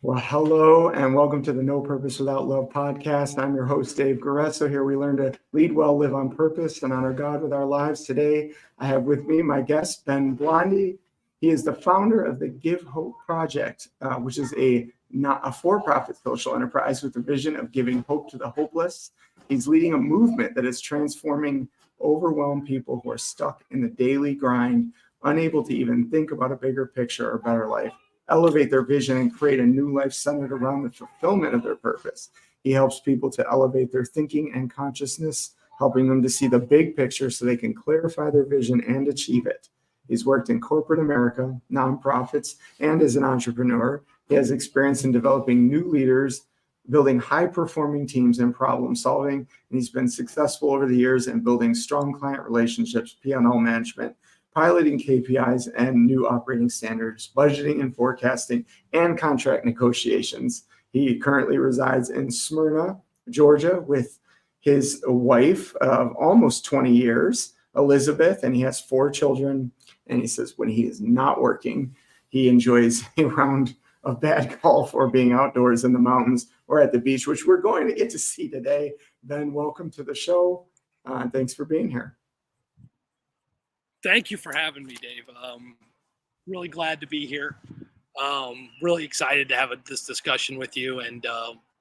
Well, hello and welcome to the No Purpose Without Love podcast. I'm your host, Dave Goretzo. Here we learn to lead well, live on purpose, and honor God with our lives. Today, I have with me my guest, Ben Blondie. He is the founder of the Give Hope Project, which is not a for-profit social enterprise with the vision of giving hope to the hopeless. He's leading a movement that is transforming overwhelmed people who are stuck in the daily grind, unable to even think about a bigger picture or better life, elevate their vision and create a new life centered around the fulfillment of their purpose. He helps people to elevate their thinking and consciousness, helping them to see the big picture so they can clarify their vision and achieve it. He's worked in corporate America, nonprofits, and as an entrepreneur. He has experience in developing new leaders, building high-performing teams, and problem solving. And he's been successful over the years in building strong client relationships, P&L management, piloting KPIs and new operating standards, budgeting and forecasting, and contract negotiations. He currently resides in Smyrna, Georgia, with his wife of almost 20 years, Elizabeth, and he has 4 children. And he says when he is not working, he enjoys a round of bad golf or being outdoors in the mountains or at the beach, which we're going to get to see today. Ben, welcome to the show. Thanks for being here. Thank you for having me, Dave. Really glad to be here. Really excited to have this discussion with you, and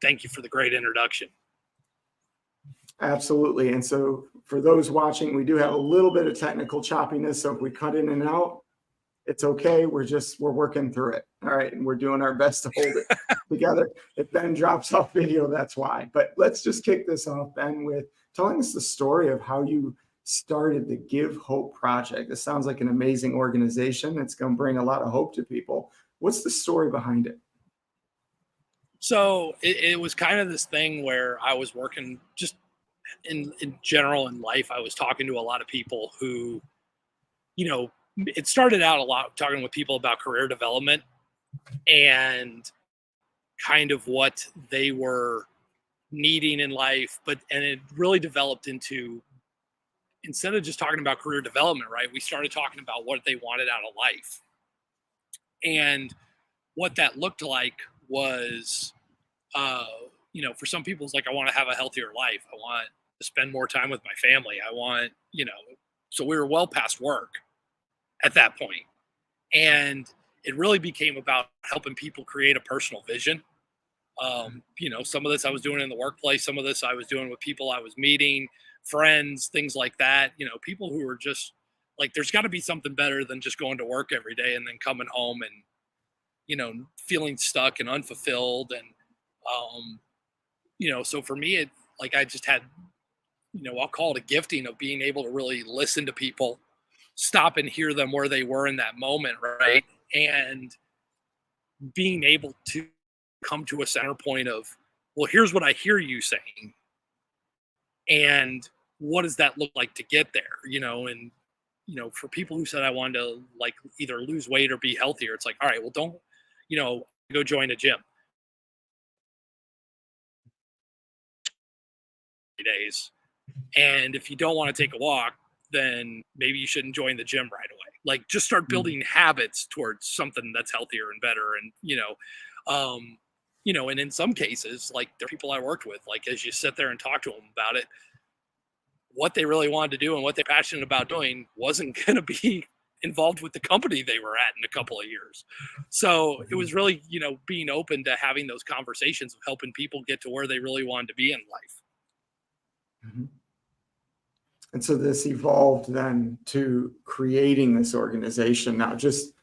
thank you for the great introduction. Absolutely. And so for those watching, we do have a little bit of technical choppiness. So if we cut in and out, it's okay. We're working through it. All right. And we're doing our best to hold it together. If Ben drops off video, that's why. But let's just kick this off, Ben, with telling us the story of how you started the Give Hope Project. This sounds like an amazing organization. It's going to bring a lot of hope to people. What's the story behind it? So it was kind of this thing where I was working just in general in life. I was talking to a lot of people who, it started out a lot talking with people about career development and kind of what they were needing in life. And it really developed into, instead of just talking about career development, right, we started talking about what they wanted out of life. And what that looked like was, for some people, it's like, I want to have a healthier life. I want to spend more time with my family. I want, so we were well past work at that point. And it really became about helping people create a personal vision. Some of this I was doing in the workplace. Some of this I was doing with people I was meeting, friends, things like that. People who are just like, there's got to be something better than just going to work every day and then coming home and, feeling stuck and unfulfilled. And, so for me, I just had, I'll call it a gifting of being able to really listen to people, stop and hear them where they were in that moment. Right. And being able to come to a center point of, well, here's what I hear you saying. And what does that look like to get there? For people who said I wanted to either lose weight or be healthier, it's like, all right, well, don't, go join a gym. Days. And if you don't want to take a walk, then maybe you shouldn't join the gym right away. Just start building habits towards something that's healthier and better. And, and in some cases, there are people I worked with, as you sit there and talk to them about it, what they really wanted to do and what they're passionate about doing wasn't going to be involved with the company they were at in a couple of years. So it was really, being open to having those conversations of helping people get to where they really wanted to be in life. Mm-hmm. And so this evolved then to creating this organization. Now, just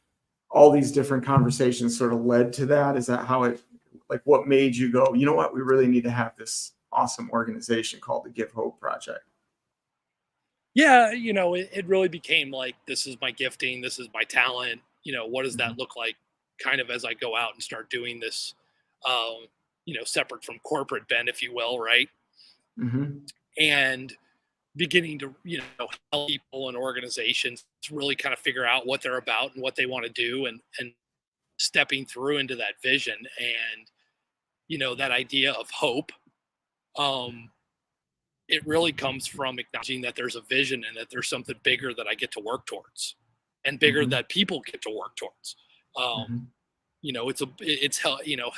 all these different conversations sort of led to that. Is that how it, what made you go, you know what, we really need to have this awesome organization called the Give Hope Project? Yeah, it really became this is my gifting, this is my talent. What does that look like kind of as I go out and start doing this, separate from corporate Ben, if you will, right? Mm-hmm. And beginning to, help people and organizations to really kind of figure out what they're about and what they want to do and stepping through into that vision and, that idea of hope. It really comes from acknowledging that there's a vision and that there's something bigger that I get to work towards and bigger that people get to work towards.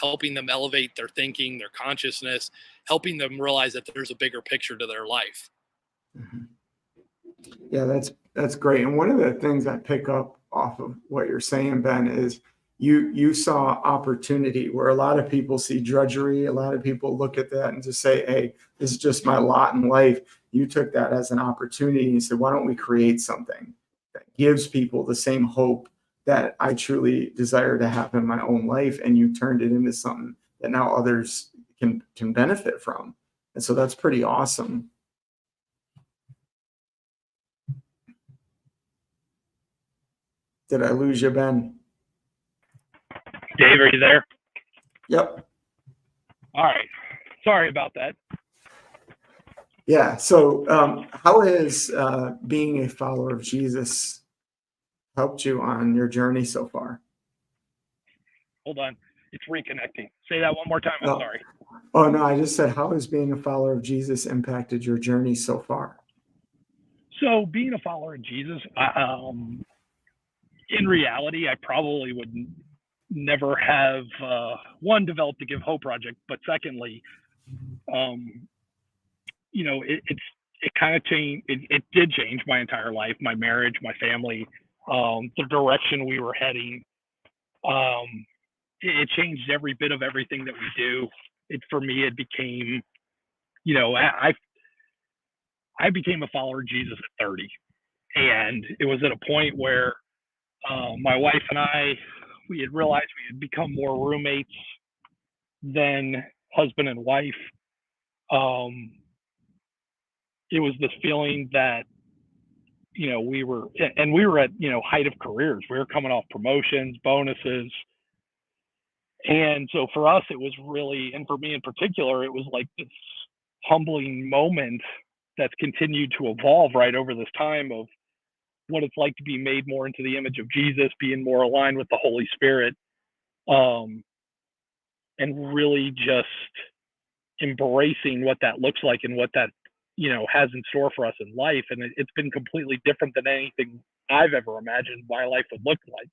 helping them elevate their thinking, their consciousness, helping them realize that there's a bigger picture to their life. Mhm. Yeah, that's great. And one of the things I pick up off of what you're saying, Ben, is you saw opportunity where a lot of people see drudgery. A lot of people look at that and just say, "Hey, this is just my lot in life." You took that as an opportunity and you said, "Why don't we create something that gives people the same hope that I truly desire to have in my own life?" And you turned it into something that now others can benefit from. And so that's pretty awesome. Did I lose you, Ben? Dave, are you there? Yep. All right. Sorry about that. Yeah. So, how has being a follower of Jesus helped you on your journey so far? Hold on. It's reconnecting. Say that one more time. I'm Oh, sorry. oh no, I just said, how has being a follower of Jesus impacted your journey so far? So being a follower of Jesus, in reality, I probably would never have one developed the Give Hope project, but secondly, um, it kind of changed. It did change my entire life, my marriage, my family, the direction we were heading. Um, it changed every bit of everything that we do. For me, it became, I became a follower of Jesus at 30, and it was at a point where my wife and I, we had realized we had become more roommates than husband and wife. Um, it was this feeling that, we were at, height of careers. We were coming off promotions, bonuses. And so for us, it was really, and for me in particular, it was like this humbling moment that's continued to evolve right over this time of what it's like to be made more into the image of Jesus, being more aligned with the Holy Spirit, and really just embracing what that looks like and what that has in store for us in life. And it's been completely different than anything I've ever imagined my life would look like.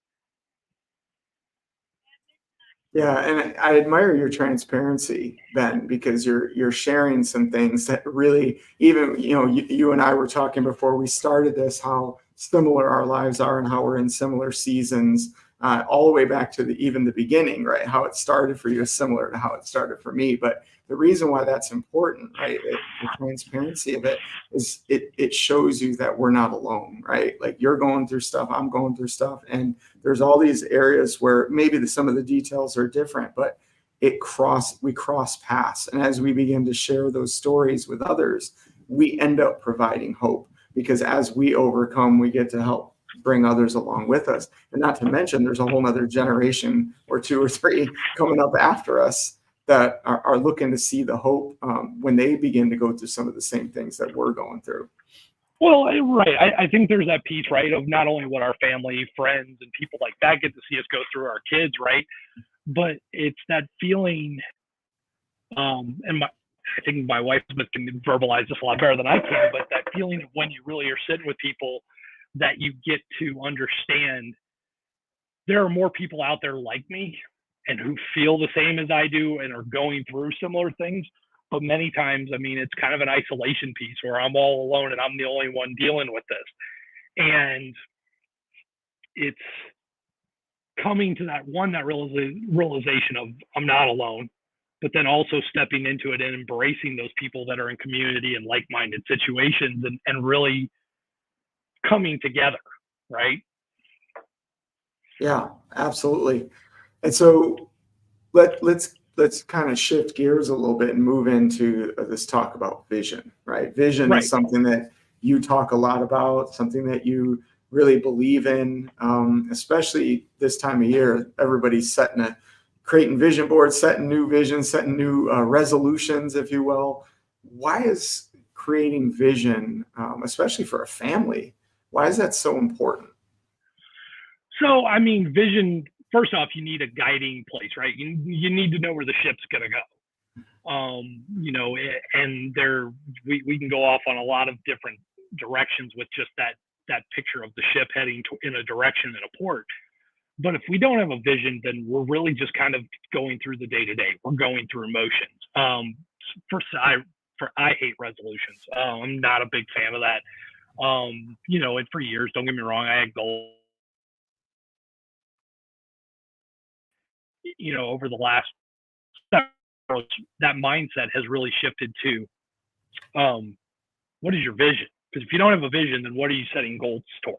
Yeah, and I admire your transparency, Ben, because you're sharing some things that really, even you and I were talking before we started this, how similar our lives are and how we're in similar seasons, all the way back to even the beginning, right? How it started for you is similar to how it started for me. But the reason why that's important, right? The transparency of it is it shows you that we're not alone, right? Like you're going through stuff, I'm going through stuff, and there's all these areas where maybe some of the details are different, but we cross paths. And as we begin to share those stories with others, we end up providing hope, because as we overcome, we get to help bring others along with us. And not to mention, there's a whole nother generation or two or three coming up after us that are looking to see the hope when they begin to go through some of the same things that we're going through. Well, right. I think there's that piece, right, of not only what our family, friends, and people like that get to see us go through, our kids, right, but it's that feeling, and I think my wife can verbalize this a lot better than I can, but that feeling of when you really are sitting with people that you get to understand there are more people out there like me and who feel the same as I do and are going through similar things. But many times, I mean, it's kind of an isolation piece where I'm all alone and I'm the only one dealing with this. And it's coming to that realization of I'm not alone, but then also stepping into it and embracing those people that are in community and like-minded situations and really coming together, right? Yeah, absolutely. And so let's kind of shift gears a little bit and move into this talk about vision, right? Vision is Right. something that you talk a lot about, something that you really believe in, especially this time of year. Everybody's creating vision boards, setting new visions, setting new resolutions, if you will. Why is creating vision, especially for a family, why is that so important? So, I mean, vision, first off, you need a guiding place, right? You need to know where the ship's going to go. And we can go off on a lot of different directions with just that picture of the ship heading in a direction in a port. But if we don't have a vision, then we're really just kind of going through the day to day. We're going through emotions. I hate resolutions. I'm not a big fan of that. And for years, don't get me wrong, I had goals. Over the last that mindset has really shifted to what is your vision? Because if you don't have a vision, then what are you setting goals toward?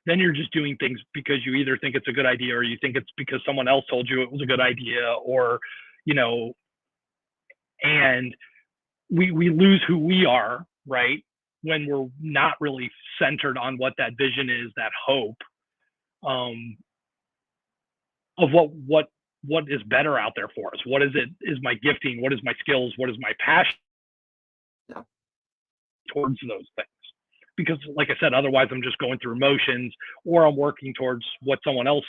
Then you're just doing things because you either think it's a good idea or you think it's because someone else told you it was a good idea, or and we lose who we are, right? When we're not really centered on what that vision is, that hope of what is better out there for us. What is my gifting? What is my skills? What is my passion towards those things? Because like I said, otherwise I'm just going through emotions, or I'm working towards what someone else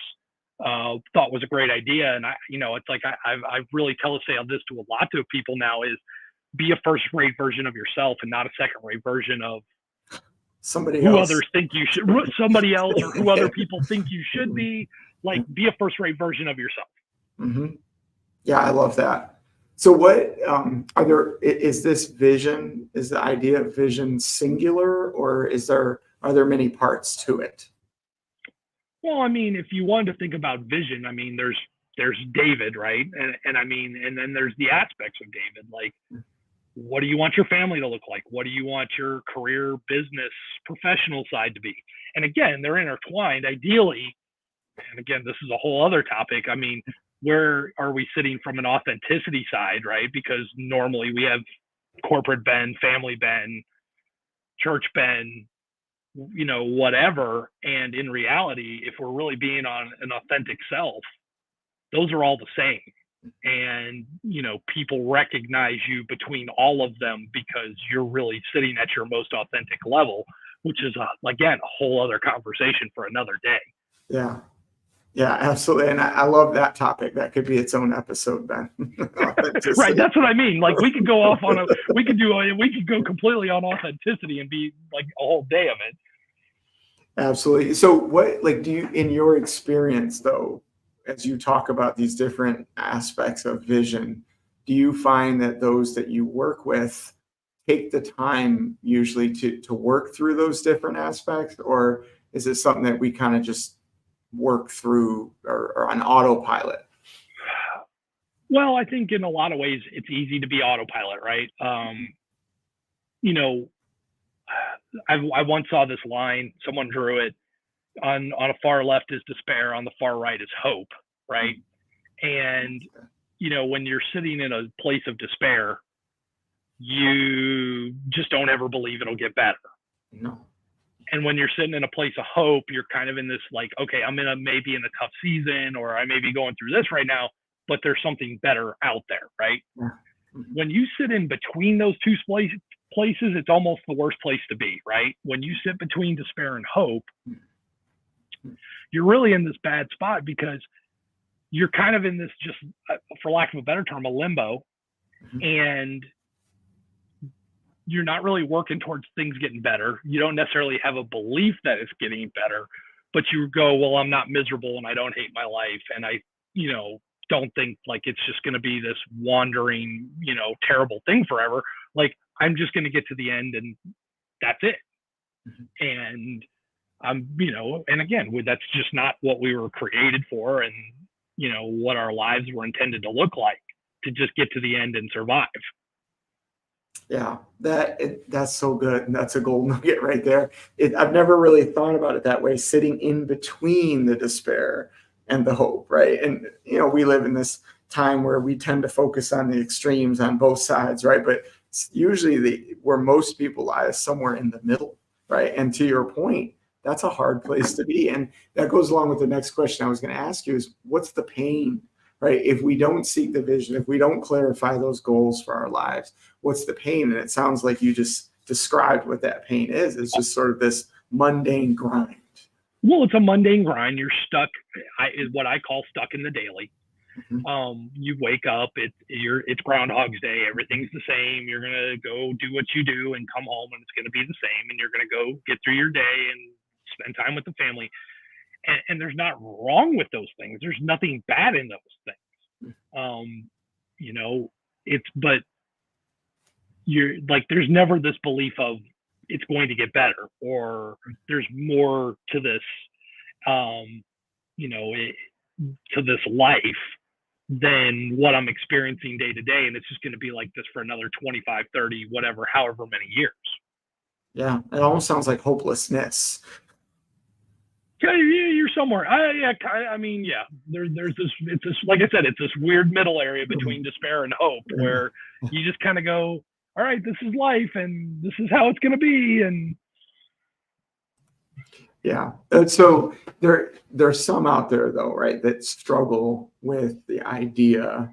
thought was a great idea. And it's like I really say this to a lot of people now is be a first-rate version of yourself and not a second-rate version of somebody else. Others think you should, somebody else, or who other people think you should be. Like, be a first-rate version of yourself. Mm-hmm. Yeah, I love that. So what is this vision, is the idea of vision singular, or are there many parts to it? Well, I mean, if you wanted to think about vision, I mean, there's David, right? And I mean, and then there's the aspects of David, like, what do you want your family to look like? What do you want your career, business, professional side to be? And again, they're intertwined ideally. And again, this is a whole other topic. I mean, where are we sitting from an authenticity side, right? Because normally we have corporate Ben, family Ben, church Ben, whatever. And in reality, if we're really being on an authentic self, those are all the same. And, people recognize you between all of them because you're really sitting at your most authentic level, which is, again, a whole other conversation for another day. Yeah. Yeah, absolutely. And I love that topic. That could be its own episode, Ben. Right. That's what I mean. Like, we could go we could go completely on authenticity and be like a whole day of it. Absolutely. So do you, in your experience though, as you talk about these different aspects of vision, do you find that those that you work with take the time usually to work through those different aspects, or is it something that we kind of just work through or on autopilot? Well, I think in a lot of ways it's easy to be autopilot, right? I once saw this line, someone drew it on a far left is despair, on the far right is hope, right? And when you're sitting in a place of despair, you just don't ever believe it'll get better. No. And when you're sitting in a place of hope, you're kind of in this like, okay, I'm maybe in a tough season, or I may be going through this right now, but there's something better out there, right? Yeah. Mm-hmm. When you sit in between those two places, it's almost the worst place to be, right? When you sit between despair and hope, you're really in this bad spot because you're kind of in this, just for lack of a better term, a limbo. Mm-hmm. And you're not really working towards things getting better. You don't necessarily have a belief that it's getting better, but you go, well, I'm not miserable and I don't hate my life. And I, don't think like it's just going to be this wandering, terrible thing forever. Like, I'm just going to get to the end and that's it. Mm-hmm. And and again, that's just not what we were created for, and, what our lives were intended to look like, to just get to the end and survive. Yeah, that's so good. And that's a gold nugget right there. I've never really thought about it that way, sitting in between the despair and the hope, right? And, we live in this time where we tend to focus on the extremes on both sides, right? But usually where most people lie is somewhere in the middle, right? And to your point, that's a hard place to be. And that goes along with the next question I was going to ask you is, what's the pain, right? If we don't seek the vision, if we don't clarify those goals for our lives, what's the pain? And it sounds like you just described what that pain is. It's just sort of this mundane grind. Well, it's a mundane grind. You're stuck, is what I call stuck in the daily. Mm-hmm. You wake up, it's Groundhog's Day. Everything's the same. You're going to go do what you do and come home and it's going to be the same. And you're going to go get through your day and spend time with the family. and there's not wrong with those things. There's nothing bad in those things. You know, but you're like, there's never this belief of it's going to get better, or there's more to this, you know, to this life than what I'm experiencing day to day. And it's just going to be like this for another 25, 30, whatever, however many years. Yeah. It almost sounds like hopelessness. Yeah, you're somewhere. I mean, yeah, there's this, it's this, like I said, it's this weird middle area between despair and hope, where you just kind of go, all right, this is life and this is how it's going to be. And yeah. So there's some out there though, right, that struggle with the idea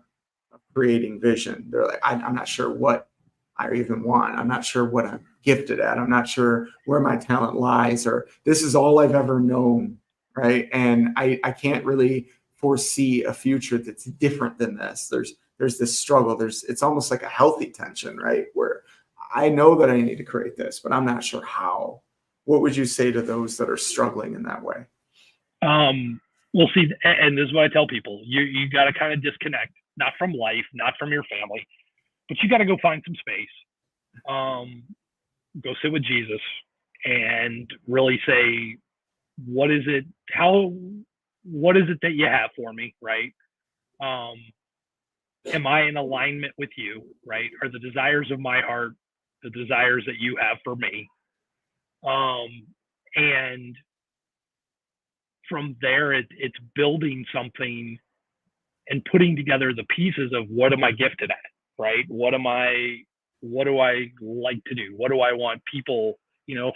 of creating vision. They're like, I'm not sure what I even want. I'm not sure what I'm gifted at. I'm not sure where my talent lies, or this is all I've ever known, right? And I can't really foresee a future that's different than this. There's this struggle. It's almost like a healthy tension, right? Where I know that I need to create this, but I'm not sure how. What would you say to those that are struggling in that way? We'll see. And this is what I tell people. You got to kind of disconnect, not from life, not from your family, but you got to go find some space. Go sit with Jesus and really say, what is it that you have for me, right? Am I in alignment with you, right? Are the desires of my heart the desires that you have for me? And from there, it's building something and putting together the pieces of what am I gifted at, right? What do I like to do? What do I want people, you know,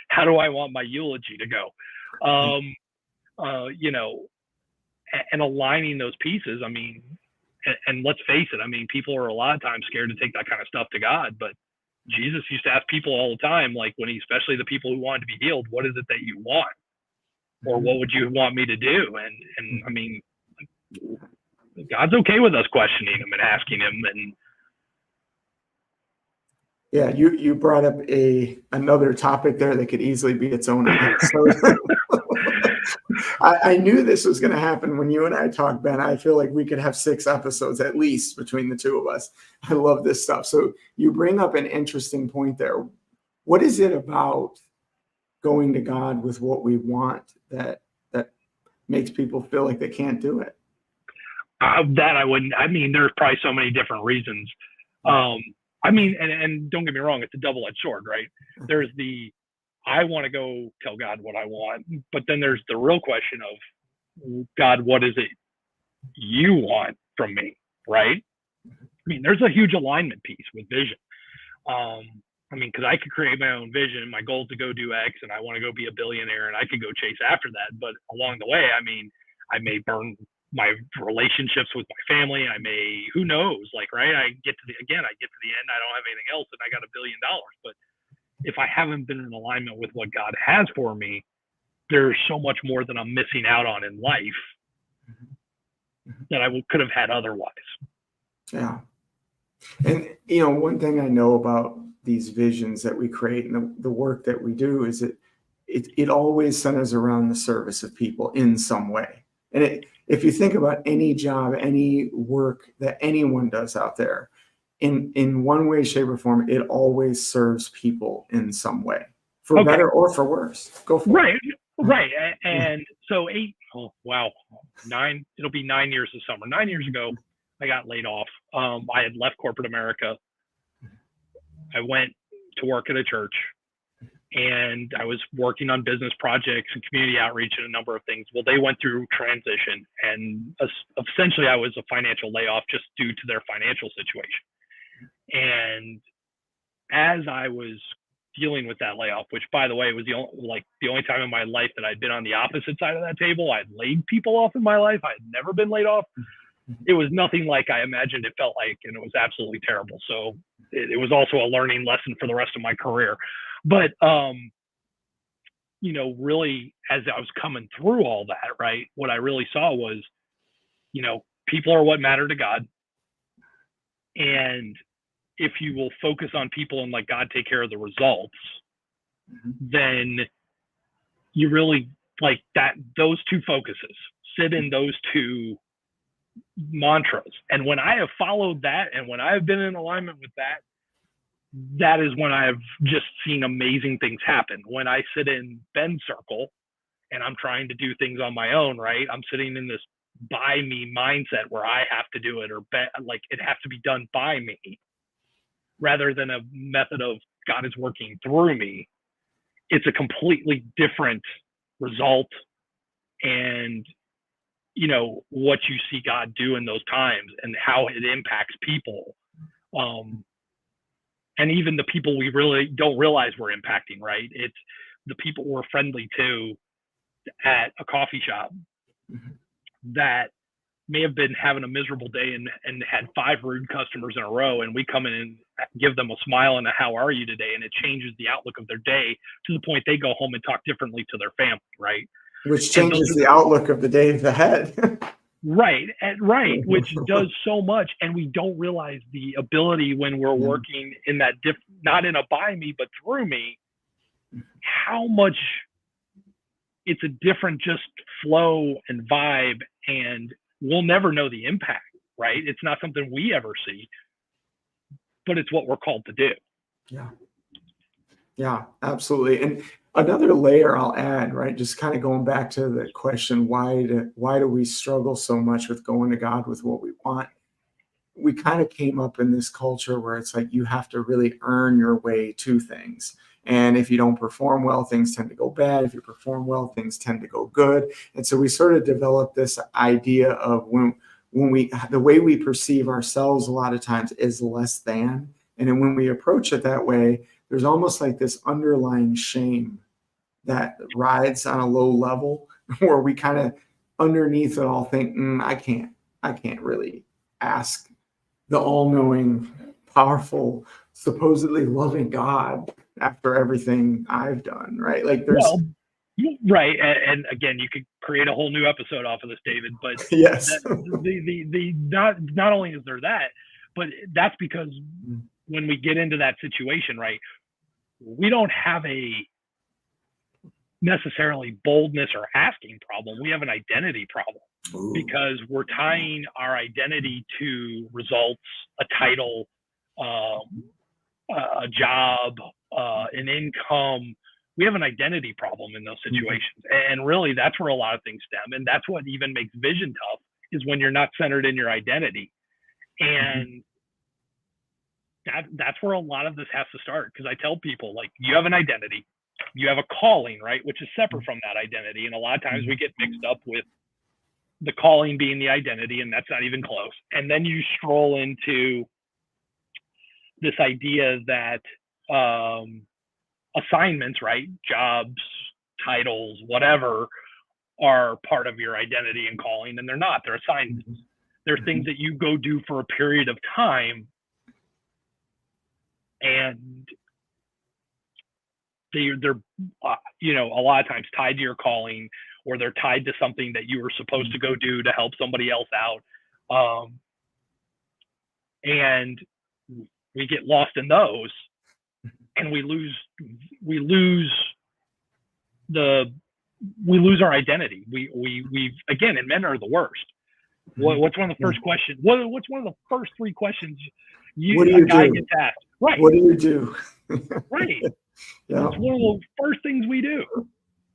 how do I want my eulogy to go? You know, and aligning those pieces. I mean, and let's face it, I mean, people are a lot of times scared to take that kind of stuff to God, but Jesus used to ask people all the time, like especially the people who wanted to be healed, what is it that you want? Or what would you want me to do? And I mean, God's okay with us questioning him and asking him. And yeah, you brought up another topic there that could easily be its own episode. I knew this was going to happen when you and I talked, Ben. I feel like we could have 6 episodes at least between the two of us. I love this stuff. So you bring up an interesting point there. What is it about going to God with what we want that makes people feel like they can't do it? That I wouldn't. I mean, there's probably so many different reasons. I mean, and don't get me wrong, it's a double-edged sword, right? There's I want to go tell God what I want, but then there's the real question of, God, what is it you want from me, right? I mean, there's a huge alignment piece with vision. I mean, because I could create my own vision. My goal is to go do X, and I want to go be a billionaire, and I could go chase after that. But along the way, I mean, I may burn my relationships with my family. I may, who knows, like, right? I get to the end, I don't have anything else, and I got $1 billion. But if I haven't been in alignment with what God has for me, there's so much more that I'm missing out on in life that I could have had otherwise. Yeah. And, you know, one thing I know about these visions that we create and the work that we do is it always centers around the service of people in some way. And if you think about any job, any work that anyone does out there, in one way, shape, or form, it always serves people in some way, for better or for worse. Go for it. Right. And so it'll be 9 years this summer. 9 years ago, I got laid off. I had left corporate America. I went to work at a church, and I was working on business projects and community outreach and a number of things. Well, they went through transition, and essentially I was a financial layoff just due to their financial situation. And as I was dealing with that layoff, which, by the way, was the only time in my life that I'd been on the opposite side of that table. I'd laid people off in my life. I had never been laid off. It was nothing like I imagined it felt like, and it was absolutely terrible. So it was also a learning lesson for the rest of my career. But, you know, really, as I was coming through all that, right, what I really saw was, you know, people are what matter to God. And if you will focus on people and let God take care of the results, then you really like that, those two focuses, sit in those two mantras. And when I have followed that, and when I have been in alignment with that, that is when I've just seen amazing things happen. When I sit in Ben's circle and I'm trying to do things on my own, right? I'm sitting in this by me mindset where I have to do it, or like it has to be done by me, rather than a method of God is working through me. It's a completely different result. And, you know, what you see God do in those times and how it impacts people. And even the people we really don't realize we're impacting, right? It's the people we're friendly to at a coffee shop that may have been having a miserable day and had 5 rude customers in a row, and we come in and give them a smile and a how are you today, and it changes the outlook of their day to the point they go home and talk differently to their family, right? Which changes the outlook of the day ahead. Right, which does so much, and we don't realize the ability when we're working in that not in a by me, but through me, how much it's a different just flow and vibe, and we'll never know the impact, right? It's not something we ever see, but it's what we're called to do. Yeah, absolutely. And another layer I'll add, right? Just kind of going back to the question, why do we struggle so much with going to God with what we want? We kind of came up in this culture where it's like you have to really earn your way to things. And if you don't perform well, things tend to go bad. If you perform well, things tend to go good. And so we sort of developed this idea of the way we perceive ourselves a lot of times is less than. And then when we approach it that way, there's almost like this underlying shame that rides on a low level where we kind of underneath it all think, I can't really ask the all-knowing, powerful, supposedly loving God after everything I've done, right? Like there's right. And again, you could create a whole new episode off of this, David, but yes. Not only is there that, but that's because when we get into that situation, right, we don't have a necessarily boldness or asking problem. We have an identity problem. Ooh. Because we're tying our identity to results, a title, a job, an income. We have an identity problem in those situations. And really that's where a lot of things stem. And that's what even makes vision tough, is when you're not centered in your identity. And that's where a lot of this has to start. Because I tell people, like, you have an identity, you have a calling, right, which is separate from that identity. And a lot of times we get mixed up with the calling being the identity, and that's not even close. And then you stroll into this idea that assignments, right, jobs, titles, whatever, are part of your identity and calling, and they're not. They're assignments. They're things that you go do for a period of time, and they're a lot of times tied to your calling, or they're tied to something that you were supposed to go do to help somebody else out. And we get lost in those, and we lose our identity. We again, and men are the worst. What's one of the first questions? What's one of the first 3 questions a guy gets asked? Right. What do you do? Right. Yeah. It's one of the first things we do.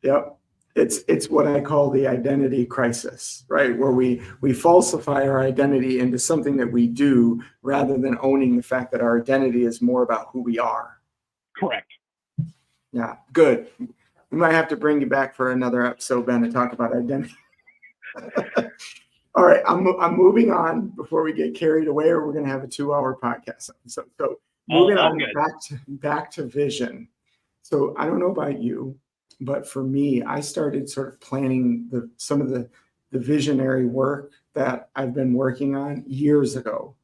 Yep. It's what I call the identity crisis, right? Where we falsify our identity into something that we do, rather than owning the fact that our identity is more about who we are. Correct. Yeah, good. We might have to bring you back for another episode, Ben, to talk about identity. All right, I'm moving on before we get carried away, or we're going to have a 2-hour podcast episode. So moving on back to vision. So I don't know about you, but for me, I started sort of planning some of the visionary work that I've been working on years ago,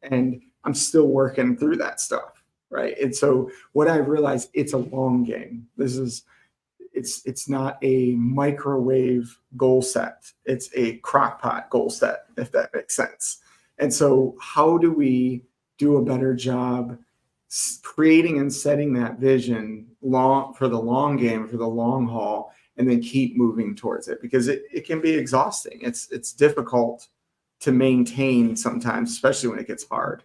and I'm still working through that stuff, right? And so what I've realized, it's a long game. It's not a microwave goal set. It's a crock pot goal set, if that makes sense. And so how do we do a better job creating and setting that vision for the long game, for the long haul, and then keep moving towards it, because it can be exhausting. It's difficult to maintain sometimes, especially when it gets hard.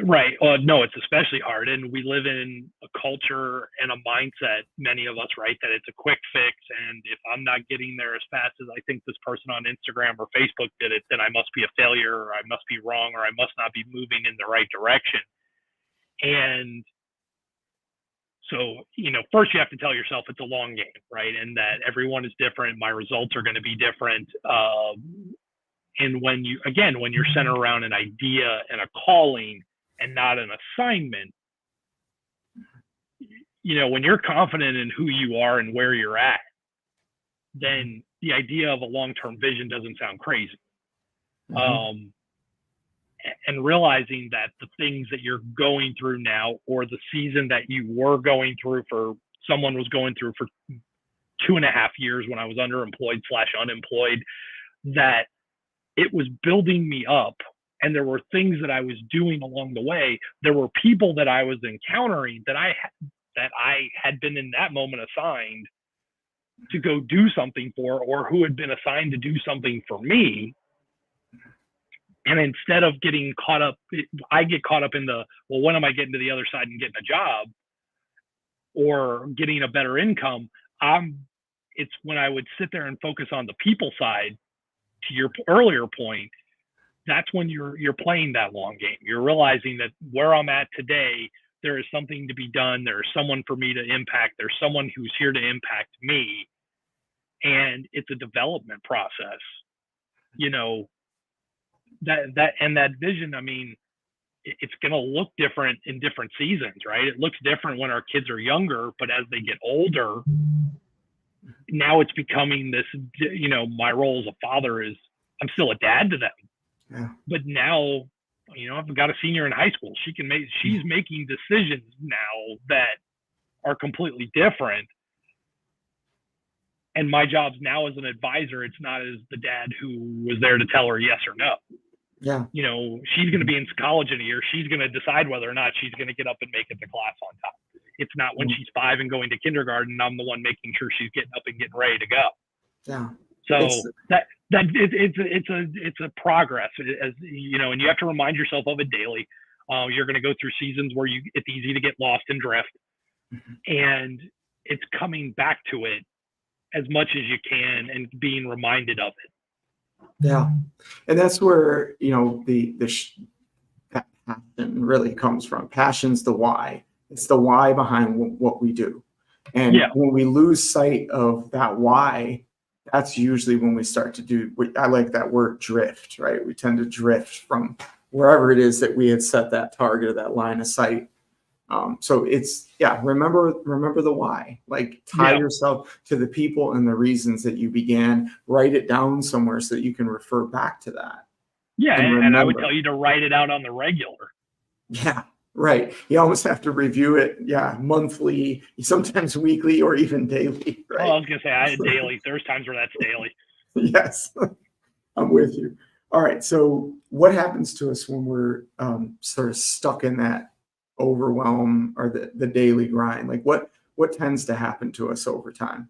Right. No, it's especially hard. And we live in a culture and a mindset, many of us, right, that it's a quick fix. And if I'm not getting there as fast as I think this person on Instagram or Facebook did it, then I must be a failure, or I must be wrong, or I must not be moving in the right direction. And so, first you have to tell yourself it's a long game, right? And that everyone is different. My results are going to be different. And when you're centered around an idea and a calling and not an assignment, when you're confident in who you are and where you're at, then the idea of a long-term vision doesn't sound crazy. Mm-hmm. And realizing that the things that you're going through now, or the season that you were going through someone was going through for 2.5 years when I was underemployed/unemployed, that it was building me up, and there were things that I was doing along the way. There were people that I was encountering that I had been in that moment assigned to go do something for, or who had been assigned to do something for me. And instead of getting caught up, I get caught up in when am I getting to the other side and getting a job or getting a better income? It's when I would sit there and focus on the people side. To your earlier point, that's when you're playing that long game. You're realizing that where I'm at today, there is something to be done. There's someone for me to impact. There's someone who's here to impact me. And it's a development process, that vision. I mean, it's going to look different in different seasons, right? It looks different when our kids are younger, but as they get older, now it's becoming this, my role as a father is I'm still a dad to them. Yeah. But now, I've got a senior in high school. She's making decisions now that are completely different. And my job's now as an advisor. It's not as the dad who was there to tell her yes or no. Yeah. She's going to be in college in a year. She's going to decide whether or not she's going to get up and make it to class on time. It's not when she's 5 and going to kindergarten, I'm the one making sure she's getting up and getting ready to go. Yeah. So it's a progress, as and you have to remind yourself of it daily. You're going to go through seasons where it's easy to get lost and drift, and it's coming back to it as much as you can and being reminded of it. Yeah, and that's where that passion really comes from. Passion's the why. It's the why behind what we do. And when we lose sight of that why, that's usually when we start to do, I like that word, drift, right? We tend to drift from wherever it is that we had set that target or that line of sight. So it's, remember the why, like tie yourself to the people and the reasons that you began, write it down somewhere so that you can refer back to that. Yeah. And I would tell you to write it out on the regular. Yeah. Right. You almost have to review it. Yeah. Monthly, sometimes weekly, or even daily. Right. Oh, I was going to say I had daily. There's times where that's daily. Yes. I'm with you. All right. So what happens to us when we're sort of stuck in that overwhelm or the daily grind? Like what tends to happen to us over time?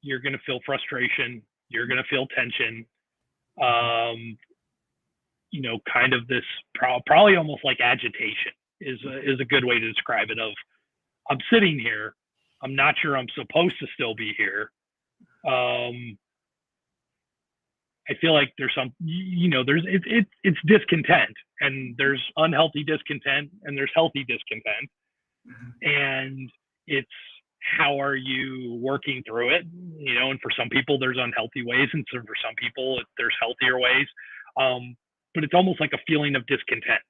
You're going to feel frustration. You're going to feel tension. Kind of this probably almost like agitation is a good way to describe it. Of I'm sitting here, I'm not sure I'm supposed to still be here. I feel like there's some, it's discontent, and there's unhealthy discontent, and there's healthy discontent. And it's how are you working through it? And for some people there's unhealthy ways, and so for some people there's healthier ways. But it's almost like a feeling of discontent,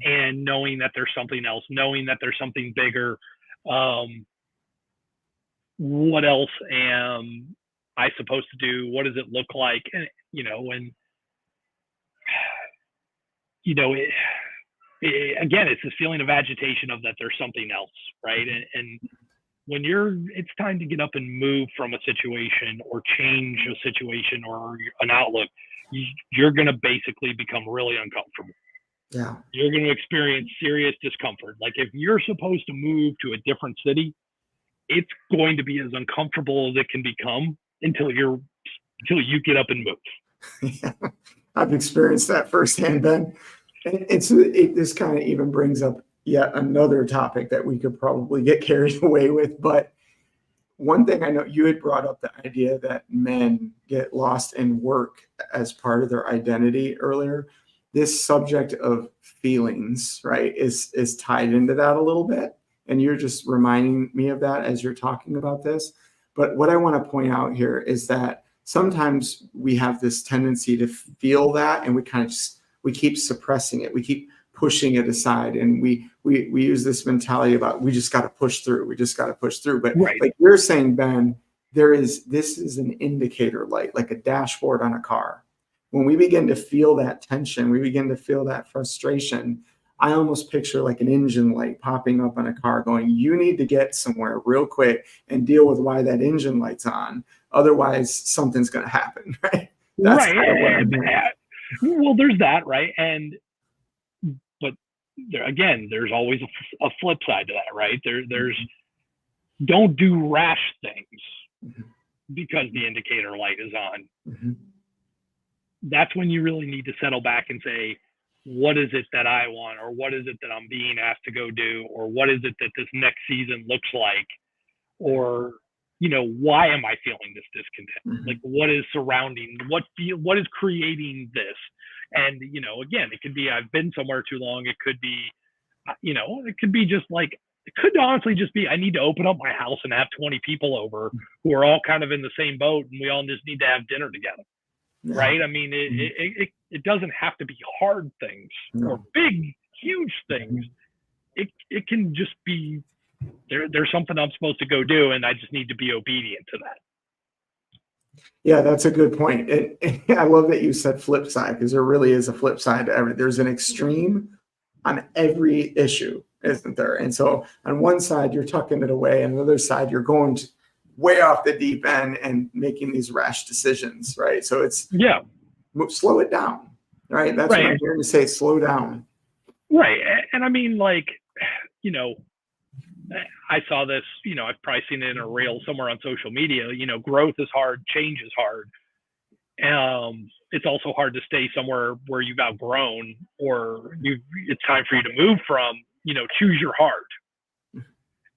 and knowing that there's something else, knowing that there's something bigger. What else am I supposed to do? What does it look like? And again, it's this feeling of agitation of that there's something else, right? And when it's time to get up and move from a situation or change a situation or an outlook, you're going to basically become really uncomfortable. Yeah. You're going to experience serious discomfort. Like if you're supposed to move to a different city, it's going to be as uncomfortable as it can become until you get up and move. Yeah, I've experienced that firsthand, Ben. This kind of even brings up yet another topic that we could probably get carried away with. But one thing I know you had brought up the idea that men get lost in work as part of their identity earlier. This subject of feelings, right, is tied into that a little bit. And you're just reminding me of that as you're talking about this. But what I want to point out here is that sometimes we have this tendency to feel that, and we keep suppressing it. We keep pushing it aside, and we use this mentality about we just got to push through. We just got to push through. But right. Like you're saying, Ben, this is an indicator light, like a dashboard on a car. When we begin to feel that tension, we begin to feel that frustration. I almost picture like an engine light popping up on a car going, you need to get somewhere real quick and deal with why that engine light's on. Otherwise, something's going to happen, right? That's right. kind of what I'm doing. Well, there's that, right? But again, there's always a flip side to that, right? There's don't do rash things because the indicator light is on. Mm-hmm. That's when you really need to settle back and say, what is it that I want, or what is it that I'm being asked to go do, or what is it that this next season looks like, or why am I feeling this discontent? Mm-hmm. Like, what is surrounding, what is creating this? And again, it could be I've been somewhere too long. It could be it could be just like, it could honestly just be I need to open up my house and have 20 people over who are all kind of in the same boat, and we all just need to have dinner together. Yeah. Right? I mean, it doesn't have to be hard things or big, huge things. It can just be there's something I'm supposed to go do, and I just need to be obedient to that. Yeah, that's a good point. I love that you said flip side, because there really is a flip side to everything. There's an extreme on every issue, isn't there? And so on one side, you're tucking it away, and on the other side, you're going way off the deep end and making these rash decisions, right? So it's slow it down, right? That's what I'm hearing you say, slow down. Right. And I mean, like, I saw this, I've probably seen it in a reel somewhere on social media, growth is hard, change is hard. It's also hard to stay somewhere where you've outgrown, or it's time for you to move from, choose your heart.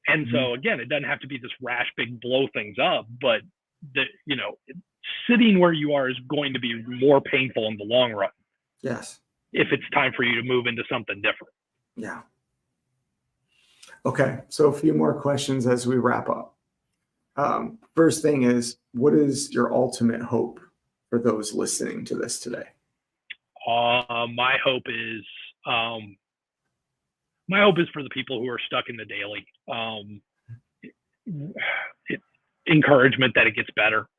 And so again, it doesn't have to be this rash, big blow things up, but sitting where you are is going to be more painful in the long run. Yes. If it's time for you to move into something different. Yeah. Okay. So a few more questions as we wrap up. First thing is, what is your ultimate hope for those listening to this today? My hope is for the people who are stuck in the daily. Encouragement that it gets better.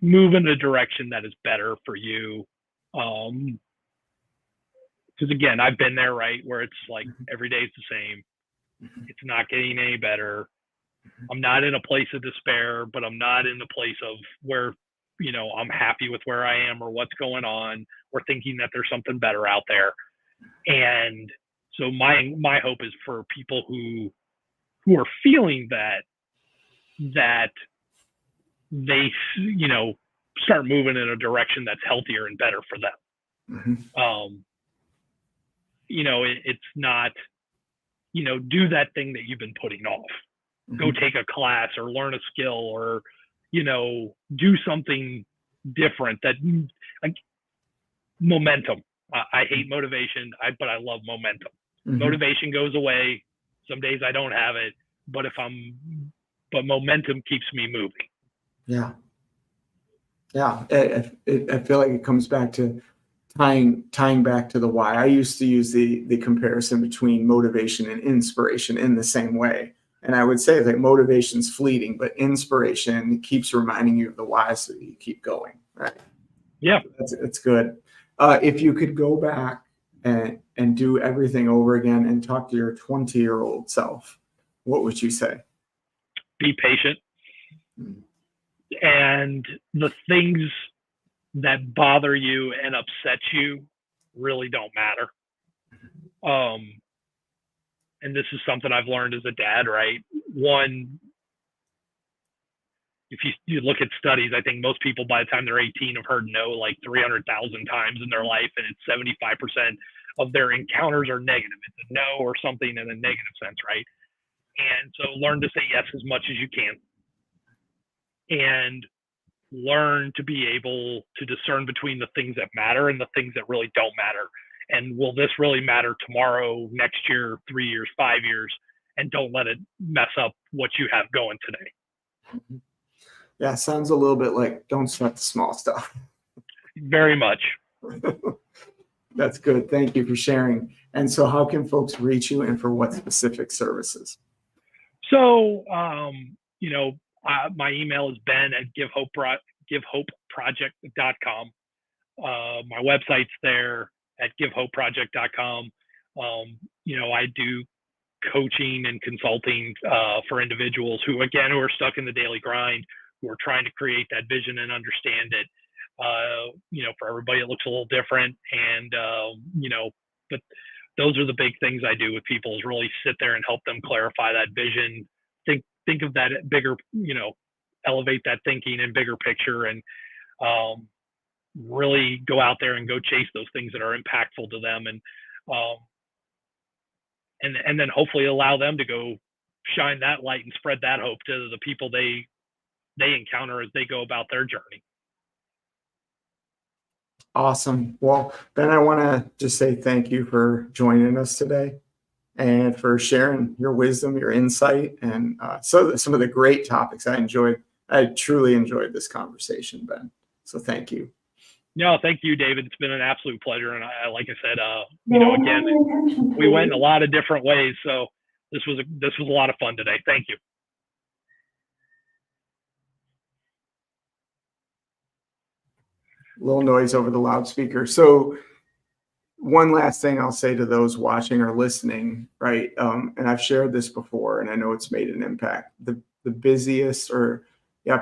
Move in a direction that is better for you. Because again, I've been there, right, where it's like every day is the same. It's not getting any better. I'm not in a place of despair, but I'm not in the place of where, I'm happy with where I am or what's going on, or thinking that there's something better out there. And so my hope is for people who are feeling that they, start moving in a direction that's healthier and better for them. It's not, do that thing that you've been putting off. Go take a class or learn a skill, or, do something different. That, like, momentum. I hate motivation, but I love momentum. Motivation goes away. Some days I don't have it, but momentum keeps me moving. Yeah. Yeah. I feel like it comes back to tying back to the why. I used to use the comparison between motivation and inspiration in the same way. And I would say that motivation's fleeting, but inspiration keeps reminding you of the why, so you keep going. Right. Yeah. It's good. If you could go back and do everything over again and talk to your 20-year-old self, what would you say? Be patient. And the things that bother you and upset you really don't matter. and this is something I've learned as a dad, right? One, if you look at studies, I think most people by the time they're 18 have heard no like 300,000 times in their life, and it's 75% of their encounters are negative. It's a no or something in a negative sense, right? And so learn to say yes as much as you can, and learn to be able to discern between the things that matter and the things that really don't matter. And will this really matter tomorrow, next year, 3 years, 5 years? And don't let it mess up what you have going today. Yeah, sounds a little bit like don't sweat the small stuff. Very much. That's good. Thank you for sharing. And so how can folks reach you and for what specific services? So, my email is ben@givehopeproject.com. My website's there at givehopeproject.com. I do coaching and consulting for individuals who are stuck in the daily grind, who are trying to create that vision and understand it. For everybody, it looks a little different. And, but those are the big things I do with people, is really sit there and help them clarify that vision. Think of that bigger, elevate that thinking and bigger picture, and really go out there and go chase those things that are impactful to them. And then hopefully allow them to go shine that light and spread that hope to the people they encounter as they go about their journey. Awesome. Well, Ben, I want to just say thank you for joining us today and for sharing your wisdom, your insight, and some of the great topics I enjoyed. I truly enjoyed this conversation, Ben. So thank you. No, thank you, David. It's been an absolute pleasure. And like I said, again, we went in a lot of different ways. So this was a lot of fun today. Thank you. Little noise over the loudspeaker. So one last thing I'll say to those watching or listening, right? And I've shared this before, and I know it's made an impact. The busiest, or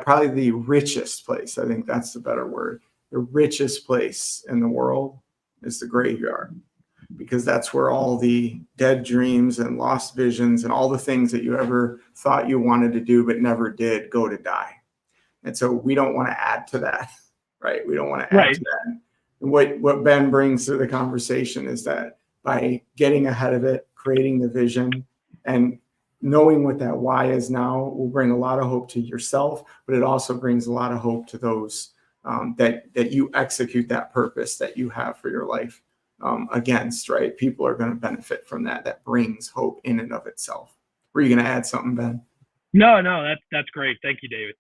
probably the richest place, I think that's the better word. The richest place in the world is the graveyard, because that's where all the dead dreams and lost visions and all the things that you ever thought you wanted to do but never did go to die. And so we don't want to add to that, right? We don't want to add to that. And what Ben brings to the conversation is that by getting ahead of it, creating the vision, and knowing what that why is now will bring a lot of hope to yourself, but it also brings a lot of hope to those that you execute that purpose that you have for your life against, right? People are going to benefit from that. That brings hope in and of itself. Were you going to add something, Ben? No, that's great. Thank you, David.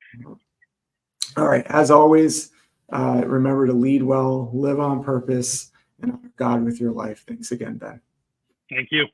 All right. As always, remember to lead well, live on purpose, and honor God with your life. Thanks again, Ben. Thank you.